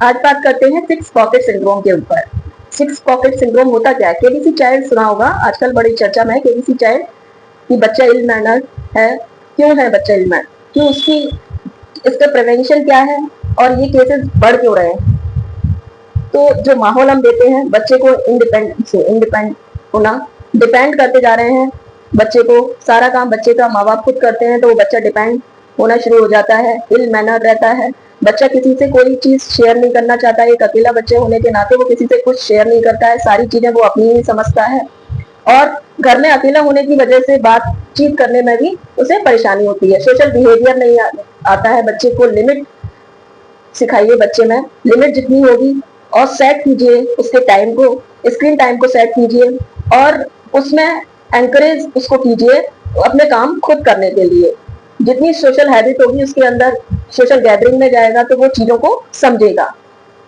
आज बात करते हैं सिक्स पॉकेट सिंड्रोम के ऊपर। सिक्स पॉकेट सिंड्रोम होता क्या है? केबीसी चाइल्ड सुना होगा, आजकल बड़ी चर्चा में है केबीसी चाइल्ड कि बच्चा इल मैनर है। क्यों है बच्चा इल मैनर? क्यों उसकी इसका प्रिवेंशन क्या है और ये केसेस बढ़ क्यों रहे हैं? तो जो माहौल हम देते हैं बच्चे को इंडिपेंडेंट होना, डिपेंड करते जा रहे हैं बच्चे को, सारा काम बच्चे का माँ बाप खुद करते हैं तो वो बच्चा डिपेंड होना शुरू हो जाता है, इल मैनर रहता है। बच्चा किसी से कोई चीज शेयर नहीं करना चाहता है, एक अकेला बच्चे होने के नाते वो किसी से कुछ शेयर नहीं करता है, सारी चीजें वो अपनी ही समझता है। और घर में अकेला होने की वजह से बातचीत करने में भी उसे परेशानी होती है, सोशल बिहेवियर नहीं आता है। बच्चे को लिमिट सिखाइए, बच्चे में लिमिट जितनी होगी और सेट कीजिए उसके टाइम को, स्क्रीन टाइम को सेट कीजिए और उसमें एनकरेज उसको कीजिए अपने काम खुद करने के लिए। जितनी सोशल हैबिट होगी उसके अंदर, सोशल गैदरिंग में जाएगा तो वो चीजों को समझेगा।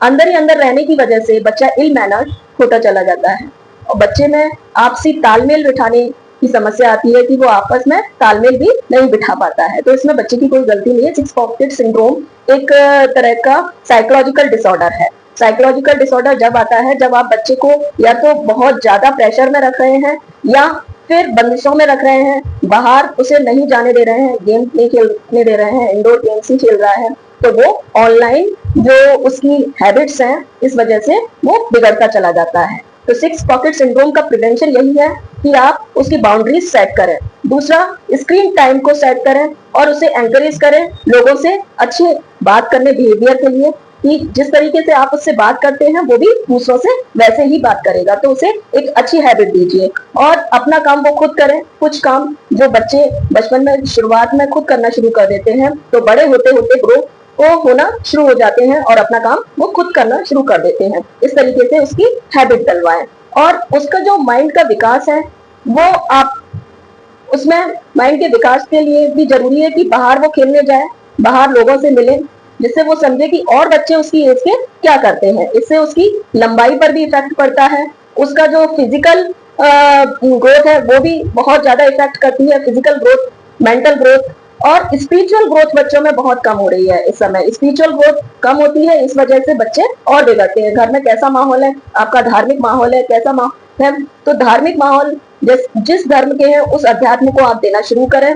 अंदर ही अंदर रहने की वजह से बच्चा इल मैनर्ड होता चला जाता है और बच्चे में आपसी तालमेल बिठाने की समस्या आती है कि वो आपस में तालमेल भी नहीं बिठा पाता है। तो इसमें बच्चे की कोई गलती नहीं है। सिक्स पॉकेट सिंड्रोम एक तरह का साइकोलॉजिकल डिसऑर्डर है। साइकोलॉजिकल डिसऑर्डर जब आता है जब आप बच्चे को या तो बहुत ज्यादा प्रेशर में रख रहे हैं या फिर बंदिशों में रख रहे हैं, बाहर उसे नहीं जाने दे रहे हैं, गेम नहीं खेलने दे रहे हैं, इंडोर गेम्स ही खेल रहा है, तो वो ऑनलाइन जो उसकी हैबिट्स हैं इस वजह से वो बिगड़ता चला जाता है। तो सिक्स पॉकेट सिंड्रोम का प्रिवेंशन यही है कि आप उसकी बाउंड्रीज सेट करें। दूसरा, स्क्रीन टाइम को सेट करें और उसे एनकरेज करें लोगों से अच्छे बात करने बिहेवियर के लिए, कि जिस तरीके से आप उससे बात करते हैं वो भी दूसरों से वैसे ही बात करेगा। तो उसे एक अच्छी हैबिट दीजिए और अपना काम वो खुद करें। कुछ काम जो बच्चे बचपन में शुरुआत में खुद करना शुरू कर देते हैं तो बड़े होते होते ग्रो वो होना शुरू हो जाते हैं और अपना काम वो खुद करना शुरू कर देते हैं। इस तरीके से उसकी हैबिट डलवाएं और उसका जो माइंड का विकास है वो आप उसमें माइंड के विकास के लिए भी जरूरी है कि बाहर वो खेलने जाए, बाहर लोगों से मिले, जिससे वो समझे कि और बच्चे उसकी एज के क्या करते हैं। इससे उसकी लंबाई पर भी इफेक्ट पड़ता है, उसका जो फिजिकल ग्रोथ है वो भी बहुत ज्यादा इफेक्ट करती है, फिजिकल ग्रोथ, मेंटल ग्रोथ और स्पिरिचुअल ग्रोथ बच्चों में बहुत कम हो रही है इस समय। स्पिरिचुअल ग्रोथ कम होती है, इस वजह से बच्चे और बिगड़ते हैं। घर में कैसा माहौल है, आपका धार्मिक माहौल है, कैसा माहौल है, तो धार्मिक माहौल जिस धर्म के हैं उस अध्यात्म को आप देना शुरू करें।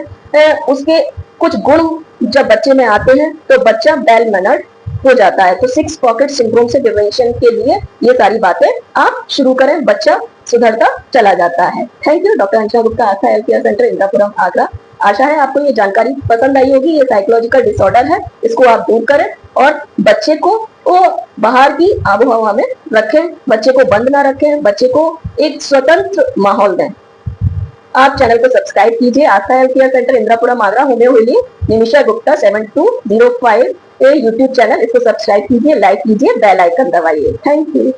उसके कुछ गुण जब बच्चे में आते हैं तो बच्चा वेल मैनर्ड हो जाता है। तो सिक्स पॉकेट सिंड्रोम से प्रिवेंशन के लिए ये सारी बातें आप शुरू करें, बच्चा सुधरता चला जाता है। Thank you. Doctor Ansha Gupta, Aastha health care centre, Indrapuram, Agra. आशा है आपको ये जानकारी पसंद आई होगी। ये साइकोलॉजिकल डिसऑर्डर है, इसको आप दूर करें और बच्चे को वो बाहर की आबो हवा में रखें, बच्चे को बंद ना रखें, बच्चे को एक स्वतंत्र माहौल दें। आप चैनल को सब्सक्राइब कीजिए। Aastha health care centre, Indrapuram, Agra, homeopathy, Nimisha Gupta 7205 YouTube channel, इसको सब्सक्राइब कीजिए, लाइक कीजिए, बेल आइकन दबाइए। Thank you.